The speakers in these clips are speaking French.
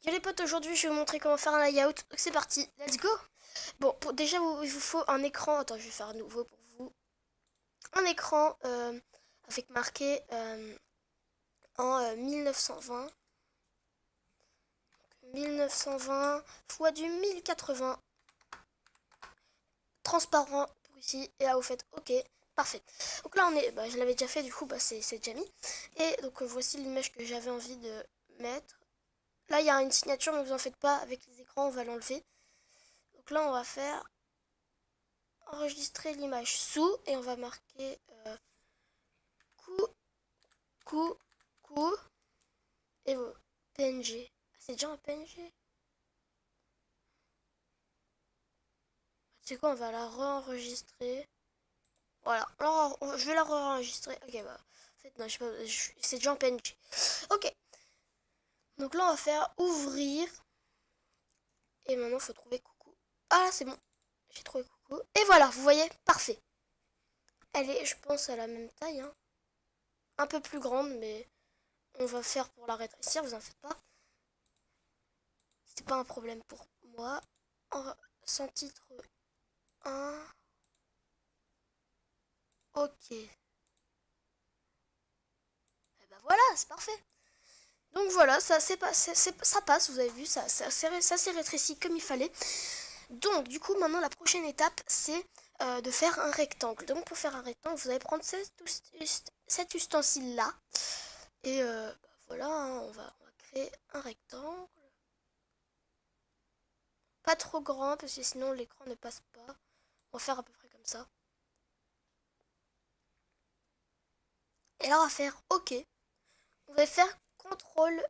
Yo les potes, aujourd'hui je vais vous montrer comment faire un layout. Donc c'est parti, let's go. Bon, déjà il vous faut un écran. Attends, je vais faire à nouveau pour vous. Un écran avec marqué en 1920. 1920 fois du 1080. Transparent pour ici. Et là vous faites OK. Parfait. Donc là on est, je l'avais déjà fait, du coup c'est déjà mis. Et donc voici l'image que j'avais envie de mettre. Là il y a une signature, mais vous en faites pas, avec les écrans on va l'enlever. Donc là on va faire enregistrer l'image sous et on va marquer coup, coup, coup et PNG. Ah, c'est déjà un PNG. C'est quoi, on va la re-enregistrer. Voilà, alors je vais la re-enregistrer. Ok, bah, en fait, non, je sais pas, c'est déjà un PNG. Ok, donc là, on va faire ouvrir. Et maintenant, il faut trouver coucou. Ah, là, c'est bon. J'ai trouvé coucou. Et voilà, vous voyez, parfait. Elle est, je pense, à la même taille, hein. Un peu plus grande, mais on va faire pour la rétrécir, vous en faites pas. C'est pas un problème pour moi. Sans titre 1. Ok. Et ben voilà, c'est parfait. Donc voilà, ça, ça passe, vous avez vu, ça s'est rétréci comme il fallait. Donc du coup, maintenant, la prochaine étape, c'est de faire un rectangle. Donc pour faire un rectangle, vous allez prendre cet ustensile-là. Et voilà, hein, on va créer un rectangle. Pas trop grand, parce que sinon l'écran ne passe pas. On va faire à peu près comme ça. Et là, on va faire OK. On va faire CTRL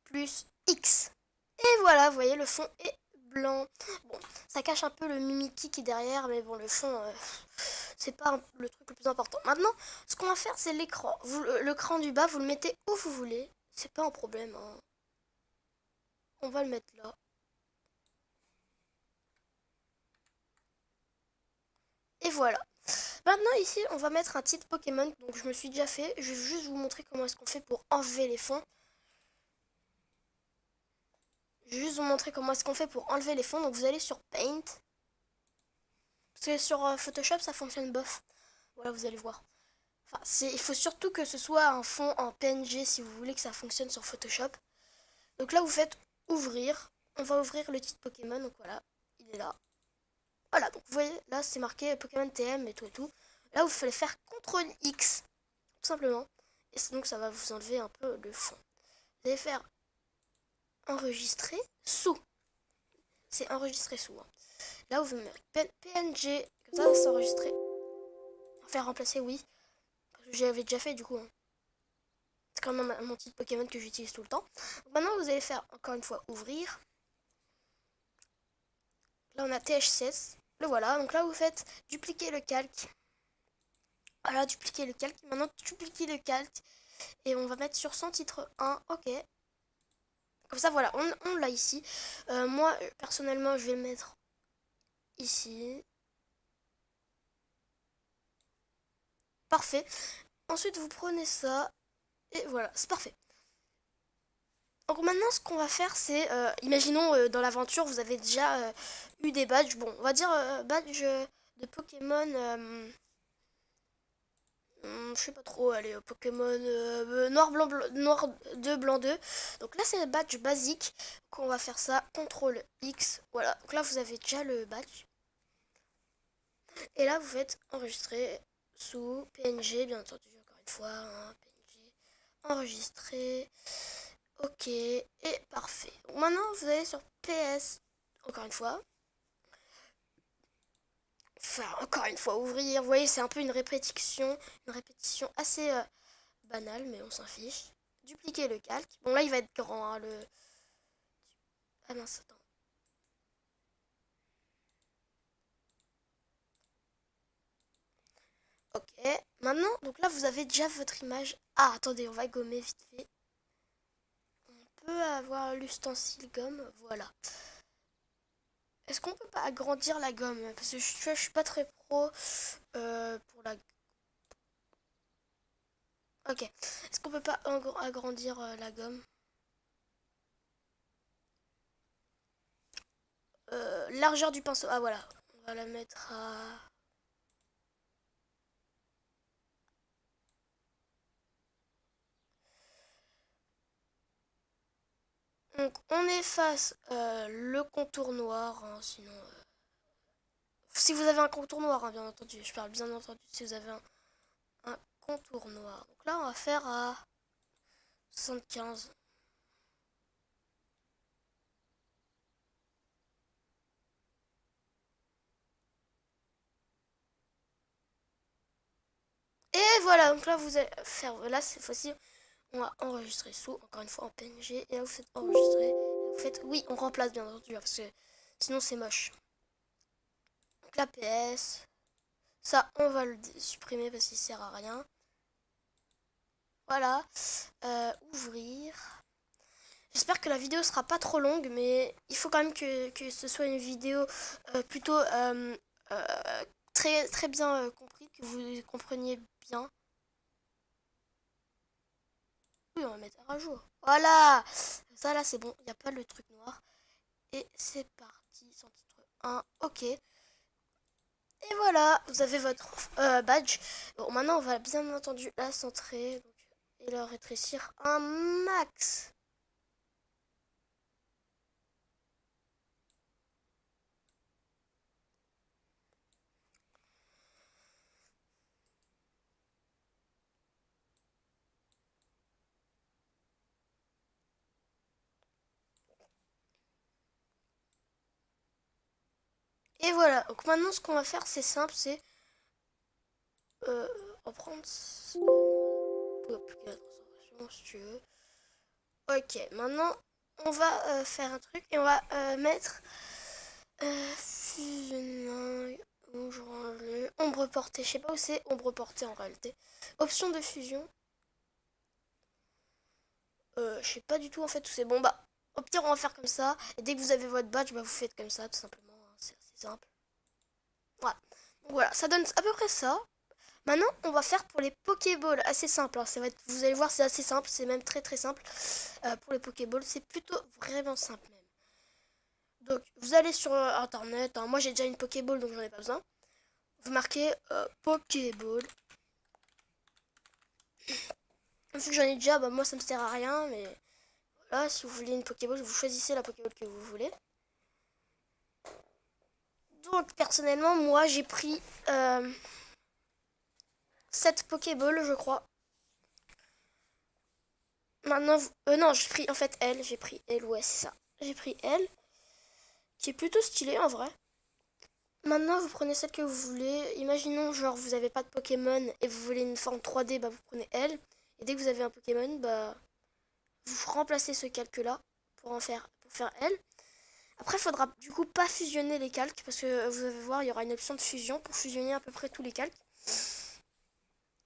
plus X. Et voilà, vous voyez, le fond est blanc. Bon, ça cache un peu le Mimiki qui est derrière, mais bon, le fond, c'est pas le truc le plus important. Maintenant, ce qu'on va faire, c'est l'écran. L'écran du bas, vous le mettez où vous voulez. C'est pas un problème, hein. On va le mettre là. Et voilà. Maintenant, ici, on va mettre un titre Pokémon. Donc, je me suis déjà fait. Je vais juste vous montrer comment est-ce qu'on fait pour enlever les fonds. Je vais juste vous montrer comment est-ce qu'on fait pour enlever les fonds. Donc, vous allez sur Paint. Parce que sur Photoshop, ça fonctionne bof. Voilà, vous allez voir. Enfin, il faut surtout que ce soit un fond en PNG si vous voulez que ça fonctionne sur Photoshop. Donc là, vous faites ouvrir. On va ouvrir le titre Pokémon. Donc voilà, il est là. Voilà, donc vous voyez, là, c'est marqué Pokémon TM et tout et tout. Là, vous fallait faire CTRL X, tout simplement. Et donc, ça va vous enlever un peu le fond. Vous allez faire enregistrer sous. C'est enregistrer sous, hein. Là, vous mettez PNG. Comme ça c'est enregistré. Faire remplacer, oui. Parce que j'avais déjà fait, du coup, hein. C'est quand même mon titre Pokémon que j'utilise tout le temps. Donc maintenant, vous allez faire encore une fois ouvrir. Là, on a TH16. Le voilà. Donc là, vous faites dupliquer le calque. Voilà, dupliquer le calque. Maintenant, dupliquer le calque. Et on va mettre sur son titre 1. Ok. Comme ça, voilà, on l'a ici. Moi, personnellement, je vais le mettre ici. Parfait. Ensuite, vous prenez ça. Et voilà, c'est parfait. Donc maintenant, ce qu'on va faire, c'est, imaginons dans l'aventure, vous avez déjà eu des badges. Bon, on va dire badge de Pokémon, je sais pas trop, allez, Pokémon noir, blanc, noir 2, blanc 2. Donc là, c'est le badge basique. Donc on va faire ça, CTRL X. Voilà, donc là, vous avez déjà le badge. Et là, vous faites enregistrer sous PNG, bien entendu, encore une fois, hein, PNG, enregistrer. Ok, et parfait. Donc maintenant, vous allez sur PS, encore encore une fois, ouvrir. Vous voyez, c'est un peu une répétition assez banale, mais on s'en fiche. Dupliquer le calque. Bon, là, il va être grand, hein, le... Ah mince, attends. Ok, maintenant, donc là, vous avez déjà votre image. Ah, attendez, on va gommer vite fait. On peut avoir l'ustensile gomme, voilà. Est-ce qu'on peut pas agrandir la gomme? Parce que je suis pas très pro pour la... Ok. Est-ce qu'on peut pas agrandir la gomme? largeur du pinceau. Ah voilà, on va la mettre à... Donc on efface le contour noir, hein, sinon... si vous avez un contour noir, hein, bien entendu, je parle bien entendu si vous avez un contour noir. Donc là on va faire à 75. Et voilà, donc là vous allez faire, là cette fois-ci, on va enregistrer sous, encore une fois en PNG, et là vous faites enregistrer, et vous faites, oui, on remplace bien entendu, hein, parce que sinon c'est moche. Donc la PS, ça on va le supprimer parce qu'il sert à rien. Voilà, ouvrir. J'espère que la vidéo sera pas trop longue, mais il faut quand même que ce soit une vidéo plutôt très, très bien comprise, que vous compreniez bien. Oui, on va mettre à jour. Voilà! Ça là c'est bon, il n'y a pas le truc noir. Et c'est parti, sans titre 1, ok. Et voilà, vous avez votre badge. Bon, maintenant on va bien entendu la centrer donc, et la rétrécir un max. Et voilà, donc maintenant ce qu'on va faire c'est simple, c'est on va prendre... plus que la transformation si tu veux. Ok, maintenant on va faire un truc et on va mettre fusion, ombre portée, je sais pas où c'est ombre portée en réalité. Option de fusion. Je sais pas du tout en fait où c'est. Bon bah, au pire on va faire comme ça. Et dès que vous avez votre badge, bah vous faites comme ça tout simplement, hein. C'est assez simple. Voilà. Donc voilà, ça donne à peu près ça. Maintenant, on va faire pour les Pokéballs. Assez simple, hein. Vous allez voir, c'est assez simple. C'est même très très simple. Pour les Pokéballs, c'est plutôt vraiment simple même. Donc, vous allez sur internet, hein. Moi, j'ai déjà une Pokéball, donc j'en ai pas besoin. Vous marquez Pokéball. Vu que j'en ai déjà, bah moi, ça me sert à rien. Mais voilà, si vous voulez une Pokéball, vous choisissez la Pokéball que vous voulez. Donc, personnellement, moi, j'ai pris 7 Pokéballs, je crois. Maintenant, non, j'ai pris en fait elle. J'ai pris elle, ouais, c'est ça. J'ai pris elle, qui est plutôt stylée en vrai. Maintenant, vous prenez celle que vous voulez. Imaginons, genre, vous n'avez pas de Pokémon et vous voulez une forme 3D, bah vous prenez elle. Et dès que vous avez un Pokémon, bah vous remplacez ce calque-là pour faire elle. Après, il faudra du coup pas fusionner les calques parce que vous allez voir, il y aura une option de fusion pour fusionner à peu près tous les calques.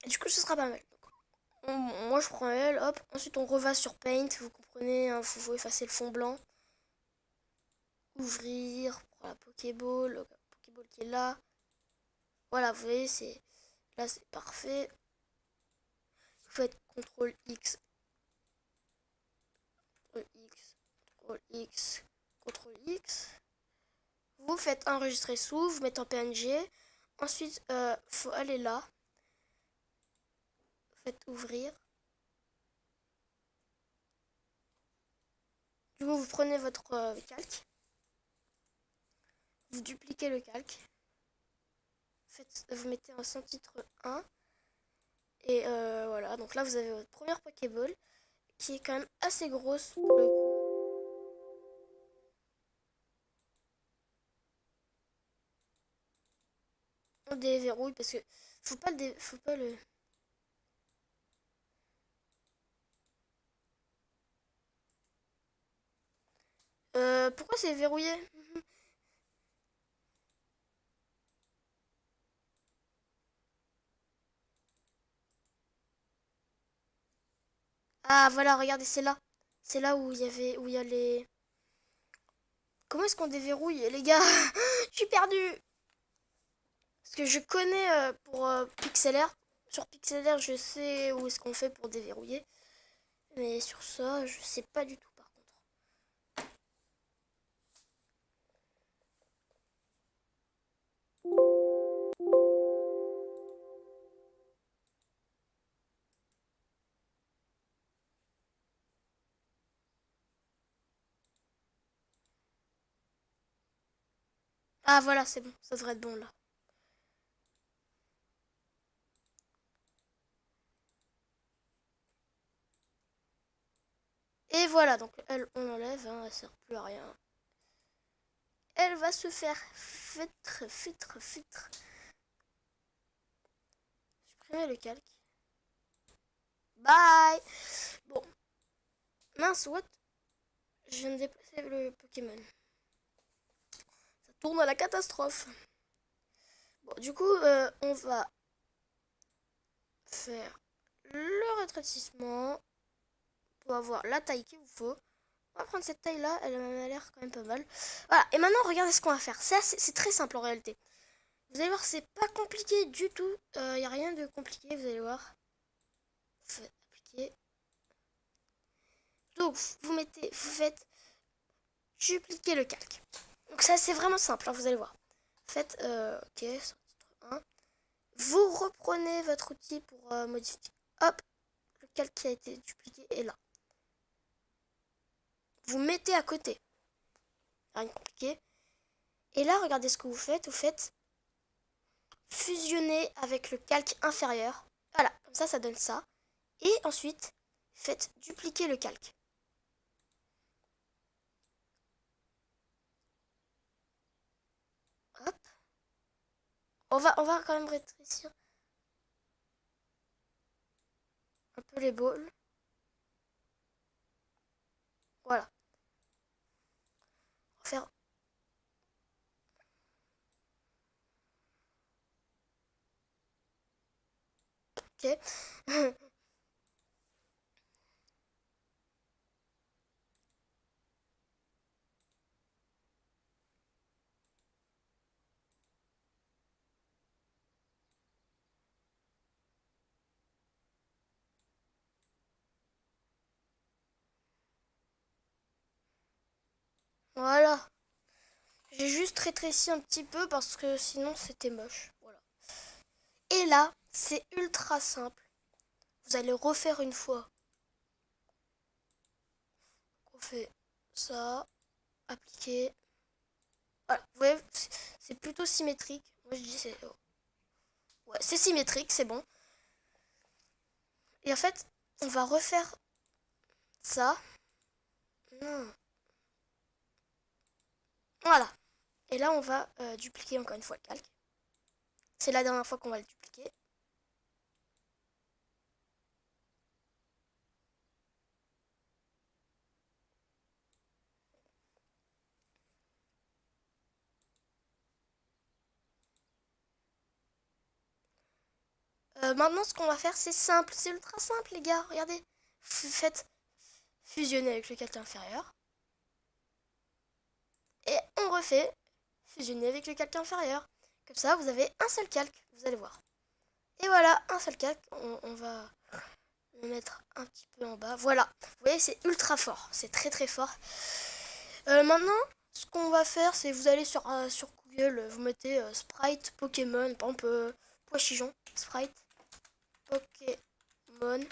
Et du coup, ce sera pas mal. Moi, je prends elle, hop. Ensuite, on reva sur Paint. Vous comprenez, hein, faut effacer le fond blanc. Ouvrir pour la Pokéball. Le Pokéball qui est là. Voilà, vous voyez, c'est là, c'est parfait. Vous faites CTRL X, CTRL X, CTRL X, CTRL X. Vous faites enregistrer sous, vous mettez en PNG. Ensuite, faut aller là. Vous faites ouvrir. Du coup, vous prenez votre calque. Vous dupliquez le calque. Vous mettez un sans titre 1. Et voilà, donc là, vous avez votre première Pokéball qui est quand même assez grosse pour le coup. On déverrouille parce que faut pas le... Pourquoi c'est verrouillé? Ah voilà, regardez, c'est là. C'est là où où il y a les... Comment est-ce qu'on déverrouille, les gars? Je suis perdue. Parce que je connais pour Pixelaire. Sur Pixelaire, je sais où est-ce qu'on fait pour déverrouiller. Mais sur ça, je sais pas du tout par contre. Ah voilà, c'est bon, ça devrait être bon là. Et voilà, donc elle, on enlève, hein, elle sert plus à rien. Elle va se faire fitre. Supprimer le calque. Bye. Bon, mince, what? Je viens de déplacer le Pokémon. Ça tourne à la catastrophe. Bon, du coup, on va faire le rétrécissement pour avoir la taille qu'il vous faut. On va prendre cette taille-là, elle a l'air quand même pas mal. Voilà, et maintenant, regardez ce qu'on va faire. C'est très simple en réalité. Vous allez voir, c'est pas compliqué du tout. Il n'y a rien de compliqué, vous allez voir. Vous faites appliquer. Donc, vous faites dupliquer le calque. Donc ça, c'est vraiment simple, hein, vous allez voir. Faites, ok, 1. Vous reprenez votre outil pour modifier. Hop, le calque qui a été dupliqué est là. Vous mettez à côté. Rien de compliqué. Et là, regardez ce que vous faites. Vous faites fusionner avec le calque inférieur. Voilà, comme ça donne ça. Et ensuite, faites dupliquer le calque. Hop. On va quand même rétrécir un peu les balles. Voilà. On va faire. Ok. Voilà. J'ai juste rétréci un petit peu parce que sinon c'était moche. Voilà. Et là, c'est ultra simple. Vous allez refaire une fois. On fait ça. Appliquer. Voilà. Vous voyez, c'est plutôt symétrique. Moi je dis c'est. Ouais, c'est symétrique, c'est bon. Et en fait, on va refaire ça. Non. Voilà. Et là, on va dupliquer encore une fois le calque. C'est la dernière fois qu'on va le dupliquer. Maintenant, ce qu'on va faire, c'est simple. C'est ultra simple, les gars. Regardez. Faites fusionner avec le calque inférieur. Et on refait fusionner avec le calque inférieur. Comme ça, vous avez un seul calque. Vous allez voir. Et voilà, un seul calque. On va le mettre un petit peu en bas. Voilà. Vous voyez, c'est ultra fort. C'est très très fort. Maintenant, ce qu'on va faire, c'est vous allez sur Google, vous mettez Sprite Pokémon, par exemple, Poichijon. Sprite Pokémon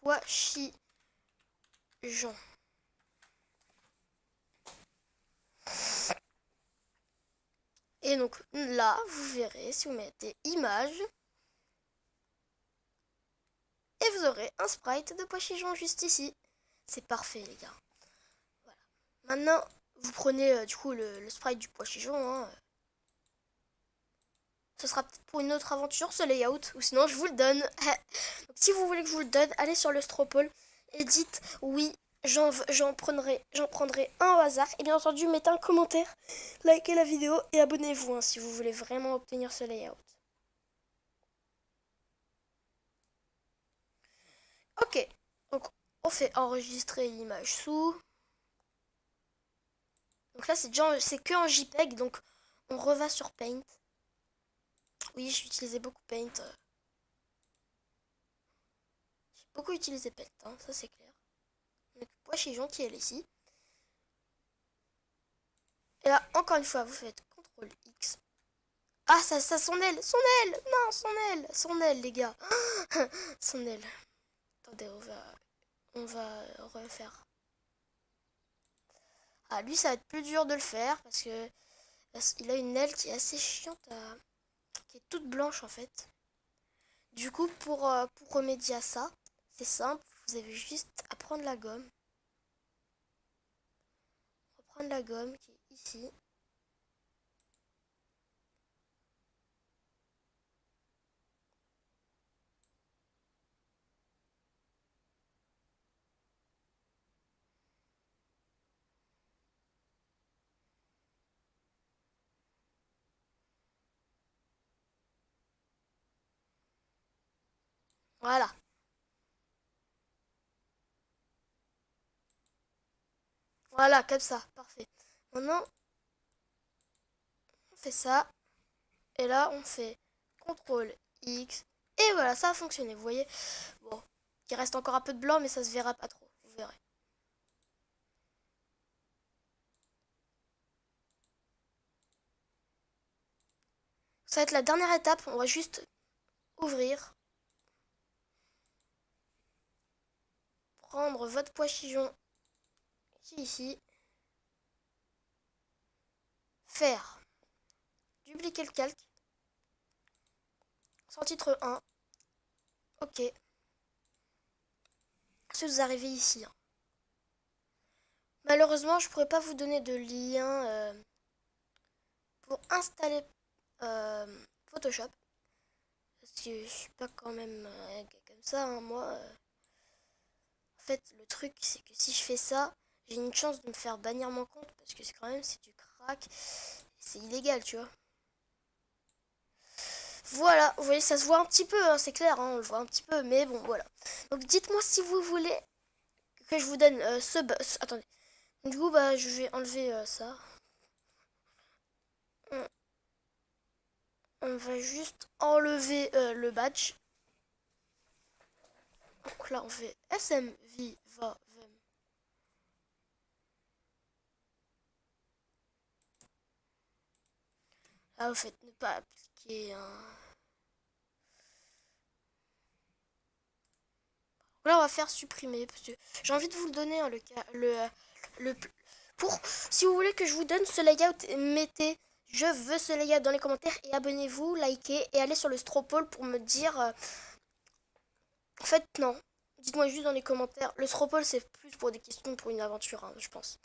Poichijon. Et donc là, vous verrez, si vous mettez image, et vous aurez un sprite de Poichijon juste ici. C'est parfait, les gars. Voilà. Maintenant, vous prenez du coup le sprite du Poichijon. Hein. Ce sera peut-être pour une autre aventure, ce layout, ou sinon je vous le donne. Donc si vous voulez que je vous le donne, allez sur le Stropole et dites oui, j'en prendrai un au hasard. Et bien entendu, mettez un commentaire, likez la vidéo et abonnez-vous hein, si vous voulez vraiment obtenir ce layout. Ok, donc on fait enregistrer l'image sous. Donc là c'est que en JPEG, donc on reva sur Paint. Oui, j'ai utilisé beaucoup Paint. J'ai beaucoup utilisé Paint, hein, ça c'est clair. Donc Poichijon qui est ici. Et là, encore une fois, vous faites CTRL X. Ah, ça, son aile, non, son aile, les gars, son aile. Attendez, on va refaire. Ah, lui, ça va être plus dur de le faire parce que Il a une aile qui est assez chiante, qui est toute blanche en fait. Du coup, pour remédier à ça, c'est simple, vous avez juste à prendre la gomme. Reprendre la gomme qui est ici. Voilà. Voilà, comme ça. Parfait. Maintenant, on fait ça. Et là, on fait CTRL X. Et voilà, ça a fonctionné. Vous voyez? Bon, il reste encore un peu de blanc, mais ça se verra pas trop. Vous verrez. Ça va être la dernière étape. On va juste ouvrir. Prendre votre pois-chichon qui est ici. Faire. Dupliquer le calque. Sans titre 1. Ok. Si vous arrivez ici. Hein. Malheureusement, je pourrais pas vous donner de lien pour installer Photoshop. Parce que je suis pas quand même comme ça. Hein. Moi, en fait, le truc, c'est que si je fais ça, j'ai une chance de me faire bannir mon compte. Parce que c'est quand même, c'est du crack. C'est illégal, tu vois. Voilà, vous voyez, ça se voit un petit peu, hein, c'est clair, hein, on le voit un petit peu, mais bon, voilà. Donc dites-moi si vous voulez que je vous donne attendez. Du coup, bah, je vais enlever ça. On, on va juste enlever le badge. Donc là, on fait SMV va vem. Là, vous faites ne pas appliquer. Hein. Là, on va faire supprimer parce que j'ai envie de vous le donner hein, le pour si vous voulez que je vous donne ce layout, mettez je veux ce layout dans les commentaires et abonnez-vous, likez et allez sur le Stropole pour me dire en fait non. Dites-moi juste dans les commentaires. Le Stropole c'est plus pour des questions pour une aventure, hein, je pense.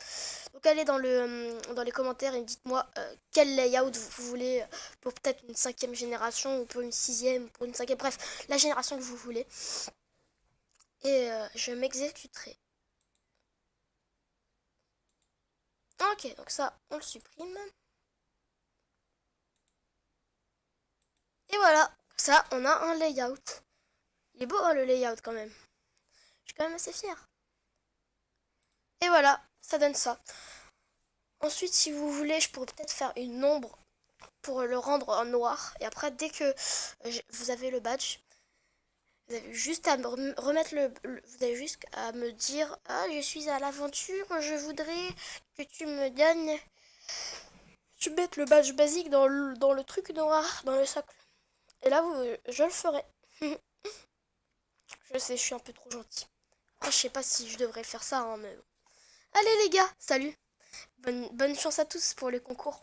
Donc allez dans les commentaires et dites-moi quel layout vous voulez pour peut-être une 5e génération ou pour une 6e ou pour une 5e. Bref, la génération que vous voulez. Et je m'exécuterai. Ok, donc ça, on le supprime. Et voilà, ça, on a un layout. Il est beau hein, le layout quand même. Je suis quand même assez fière. Et voilà, ça donne ça. Ensuite, si vous voulez, je pourrais peut-être faire une ombre pour le rendre en noir. Et après, dès que vous avez le badge, vous avez juste à me remettre vous avez juste à me dire ah je suis à l'aventure, je voudrais que tu me donnes, tu mettes le badge basique dans le truc noir, dans le socle. Et là, je le ferai. Je sais, je suis un peu trop gentille. Après, je sais pas si je devrais faire ça, hein, mais bon. Allez les gars, salut. Bonne chance à tous pour les concours.